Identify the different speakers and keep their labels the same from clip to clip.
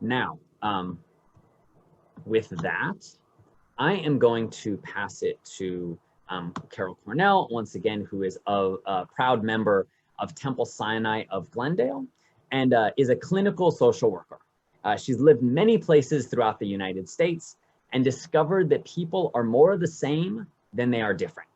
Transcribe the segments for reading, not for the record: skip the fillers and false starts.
Speaker 1: Now, with that, I am going to pass it to Carol Cornell, once again, who is a proud member of Temple Sinai of Glendale and is a clinical social worker. She's lived many places throughout the United States and discovered that people are more the same than they are different.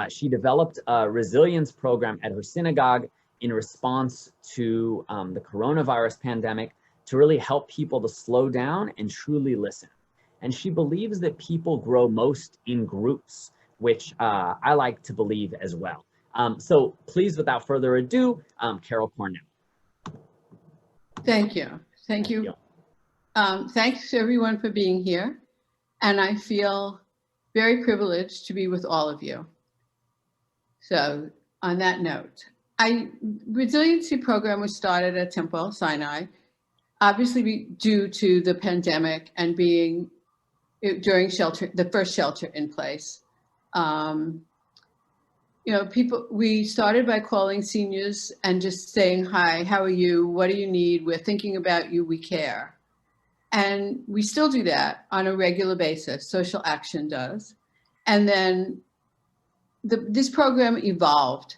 Speaker 1: She developed a resilience program at her synagogue in response to the coronavirus pandemic to really help people to slow down and truly listen. And she believes that people grow most in groups, which I like to believe as well. So please, without further ado, Carol Cornell.
Speaker 2: Thank you. Thank you. Thanks everyone for being here. And I feel very privileged to be with all of you. So on that note, resiliency program was started at Temple Sinai, obviously due to the pandemic and being during the first shelter in place. You know, we started by calling seniors and just saying, hi, how are you? What do you need? We're thinking about you, we care. And we still do that on a regular basis, Social Action does. And then this program evolved.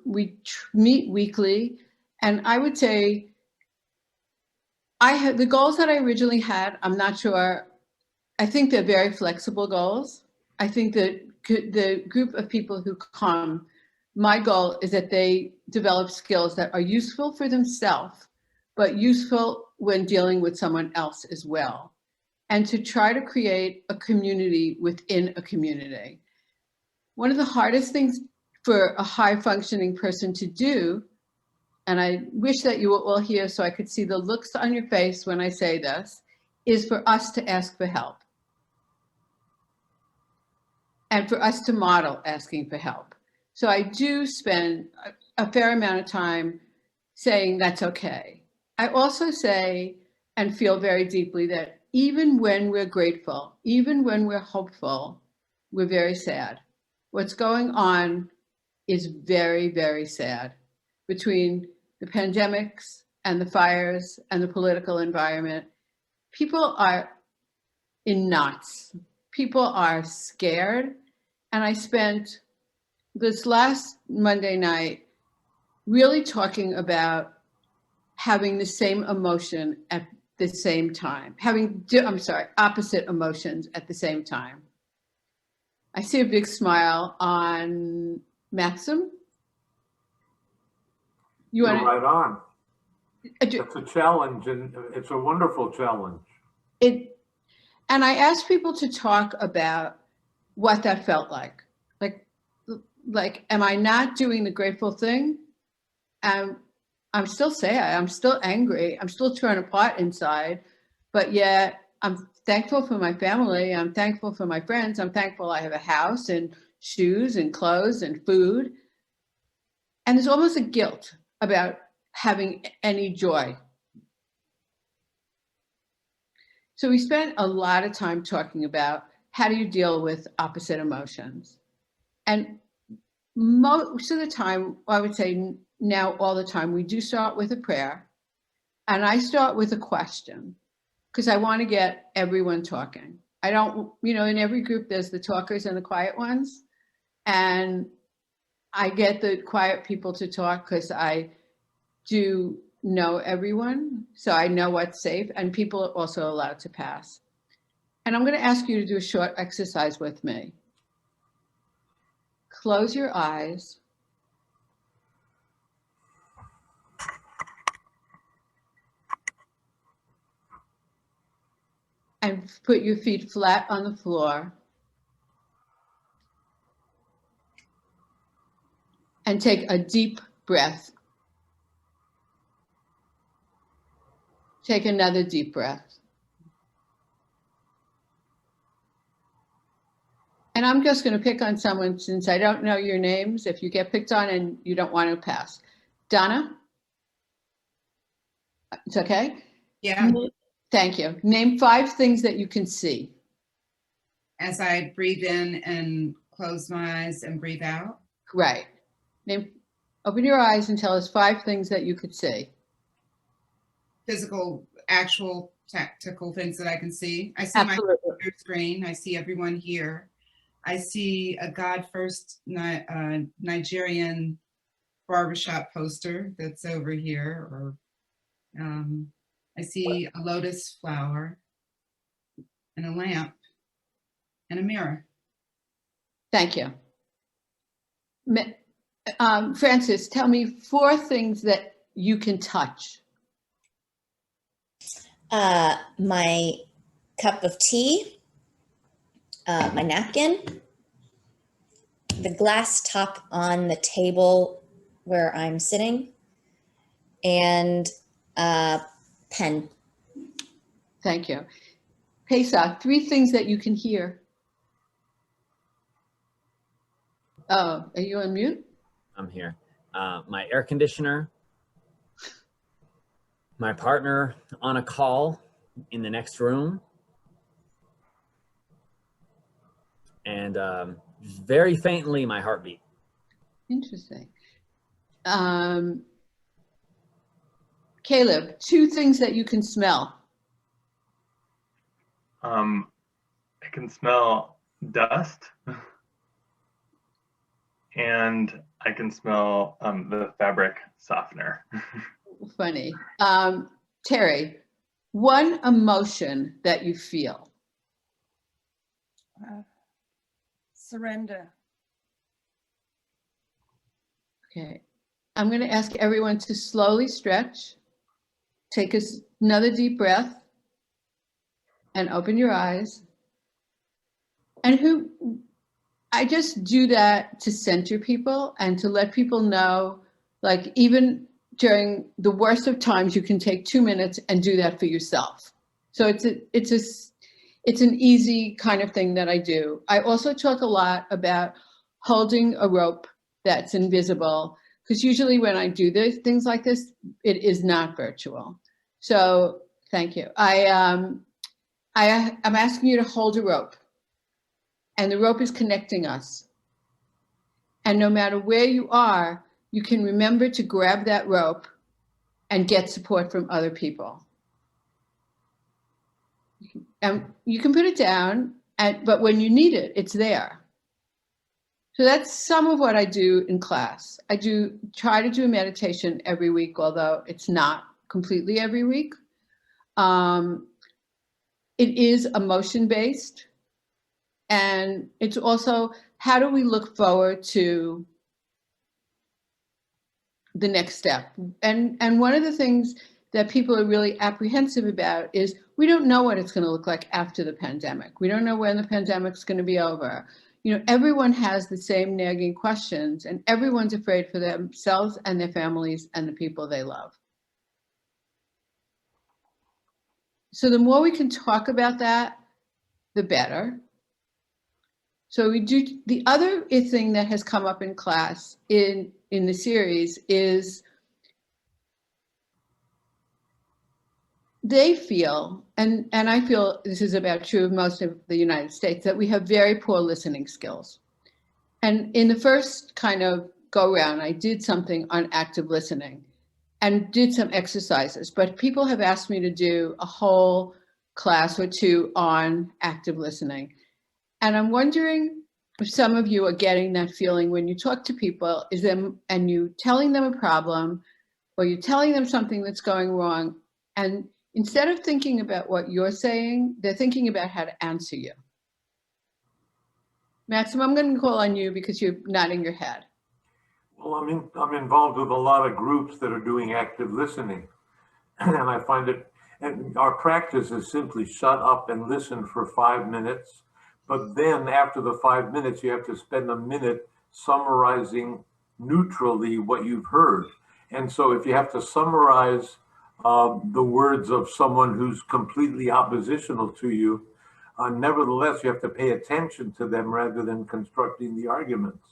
Speaker 2: We meet weekly, and I would say I had the goals that I originally had. I'm not sure. I think they're very flexible goals. I think that the group of people who come, my goal is that they develop skills that are useful for themselves, but useful when dealing with someone else as well. And to try to create a community within a community. One of the hardest things for a high functioning person to do, and I wish that you were all here so I could see the looks on your face when I say this, is for us to ask for help. And for us to model asking for help. So I do spend a fair amount of time saying that's okay. I also say and feel very deeply that even when we're grateful, even when we're hopeful, we're very sad. What's going on is very, very sad between the pandemics and the fires and the political environment. People are in knots. People are scared. And I spent this last Monday night really talking about having the same emotion at the same time, opposite emotions at the same time. I see a big smile on Maxim.
Speaker 3: You're right on. It's a challenge, and it's a wonderful challenge.
Speaker 2: And I asked people to talk about what that felt like. Like, am I not doing the grateful thing? I'm still sad, I'm still angry, I'm still torn apart inside, but yet I'm thankful for my family, I'm thankful for my friends, I'm thankful I have a house and shoes and clothes and food. And there's almost a guilt about having any joy. So we spent a lot of time talking about how do you deal with opposite emotions? And most of the time, I would say now all the time, we do start with a prayer. And I start with a question because I want to get everyone talking. I don't, in every group, there's the talkers and the quiet ones. And I get the quiet people to talk because I do know everyone. So I know what's safe, and people are also allowed to pass. And I'm going to ask you to do a short exercise with me. Close your eyes. And put your feet flat on the floor. And take a deep breath. Take another deep breath. And I'm just going to pick on someone since I don't know your names. If you get picked on and you don't want to pass. Donna? It's okay?
Speaker 4: Yeah.
Speaker 2: Thank you. Name 5 things that you can see.
Speaker 4: As I breathe in and close my eyes and breathe out?
Speaker 2: Right. Open your eyes and tell us 5 things that you could see.
Speaker 4: physical, actual tactical things that I can see. I see
Speaker 2: Absolutely.
Speaker 4: my computer screen. I see everyone here. I see a God First Nigerian barbershop poster that's over here, or I see a lotus flower and a lamp and a mirror.
Speaker 2: Thank you. Francis, tell me 4 things that you can touch.
Speaker 5: My cup of tea, my napkin, the glass top on the table where I'm sitting, and a pen.
Speaker 2: Thank you. Pesach, 3 things that you can hear. Oh, are you on mute?
Speaker 1: I'm here. My air conditioner, my partner on a call in the next room, and very faintly my heartbeat.
Speaker 2: Interesting. Caleb, 2 things that you can smell.
Speaker 6: I can smell dust, and I can smell the fabric softener.
Speaker 2: Funny. Terry, 1 emotion that you feel.
Speaker 7: Surrender.
Speaker 2: Okay. I'm going to ask everyone to slowly stretch. Take another deep breath and open your eyes. And I just do that to center people and to let people know, like, even during the worst of times, you can take 2 minutes and do that for yourself. So it's an easy kind of thing that I do. I also talk a lot about holding a rope that's invisible, because usually when I do things like this, it is not virtual. So thank you. I'm asking you to hold a rope, and the rope is connecting us. And no matter where you are, you can remember to grab that rope and get support from other people. And you can put it down, but when you need it, it's there. So that's some of what I do in class. I try to do a meditation every week, although it's not completely every week. It is emotion-based, and it's also, how do we look forward to the next step? And one of the things that people are really apprehensive about is we don't know what it's going to look like after the pandemic. We don't know when the pandemic's going to be over. You know, everyone has the same nagging questions, and everyone's afraid for themselves and their families and the people they love. So the more we can talk about that, the better. So we do. The other thing that has come up in class in the series is they feel, and I feel this is about true of most of the United States, that we have very poor listening skills. And in the first kind of go round, I did something on active listening and did some exercises, but people have asked me to do a whole class or 2 on active listening. And I'm wondering if some of you are getting that feeling when you talk to people, and you telling them a problem, or you're telling them something that's going wrong, and instead of thinking about what you're saying, they're thinking about how to answer you. Maxim, I'm going to call on you because you're nodding your head.
Speaker 3: Well, I'm involved with a lot of groups that are doing active listening, and I find it, and our practice is simply shut up and listen for 5 minutes. But then after the 5 minutes, you have to spend a minute summarizing neutrally what you've heard. And so if you have to summarize the words of someone who's completely oppositional to you, nevertheless, you have to pay attention to them rather than constructing the arguments.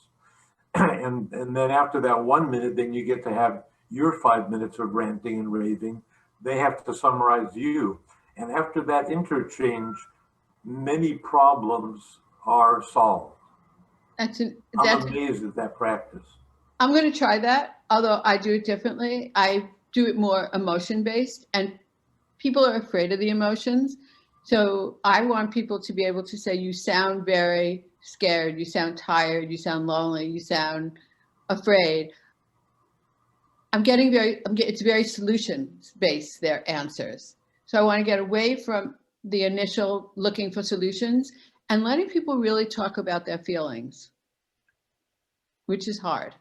Speaker 3: And then after that 1 minute, then you get to have your 5 minutes of ranting and raving. They have to summarize you. And after that interchange, many problems are solved. I'm amazed at that practice.
Speaker 2: I'm going to try that, although I do it differently. I do it more emotion-based, and people are afraid of the emotions. So I want people to be able to say, you sound very scared, you sound tired, you sound lonely, you sound afraid. It's very solutions-based, their answers. So I want to get away from the initial looking for solutions and letting people really talk about their feelings, which is hard.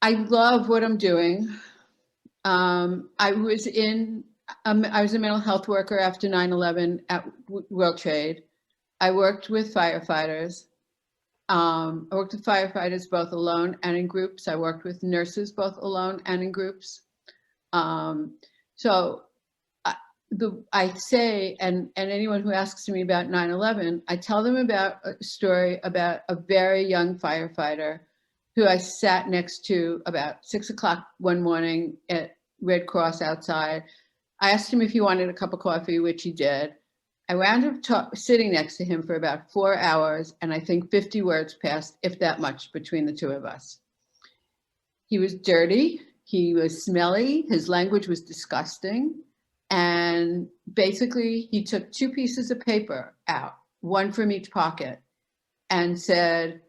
Speaker 2: I love what I'm doing. I was a mental health worker after 9/11 at World Trade. I worked with firefighters. I worked with firefighters both alone and in groups. I worked with nurses both alone and in groups. So I say, and anyone who asks me about 9/11, I tell them about a story about a very young firefighter who I sat next to about 6 o'clock one morning at Red Cross outside. I asked him if he wanted a cup of coffee, which he did. I wound up sitting next to him for about 4 hours, and I think 50 words passed, if that much, between the two of us. He was dirty, he was smelly, his language was disgusting, and basically he took 2 pieces of paper out, one from each pocket, and said,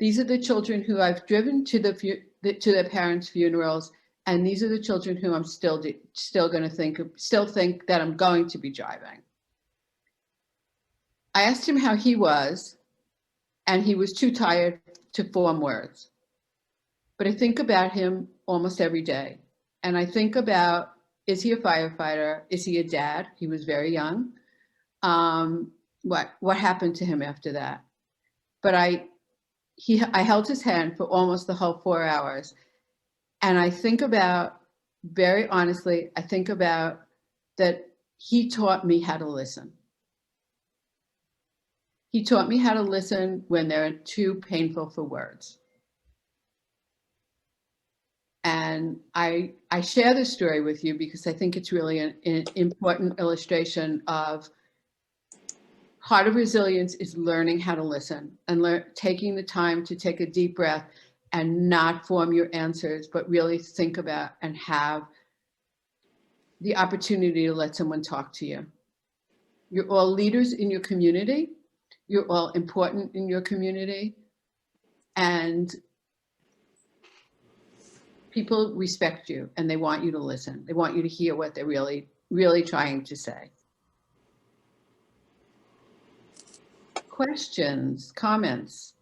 Speaker 2: these are the children who I've driven to their parents' funerals, and these are the children who I'm still going to think that I'm going to be driving. I asked him how he was, and he was too tired to form words. But I think about him almost every day. And I think about, is he a firefighter? Is he a dad? He was very young. What happened to him after that? But I held his hand for almost the whole 4 hours. And I think about, very honestly, I think about that he taught me how to listen. He taught me how to listen when they're too painful for words. And I share this story with you because I think it's really an important illustration of Heart of Resilience is learning how to listen and taking the time to take a deep breath and not form your answers, but really think about and have the opportunity to let someone talk to you. You're all leaders in your community. You're all important in your community. And people respect you and they want you to listen. They want you to hear what they're really, really trying to say. Questions, comments?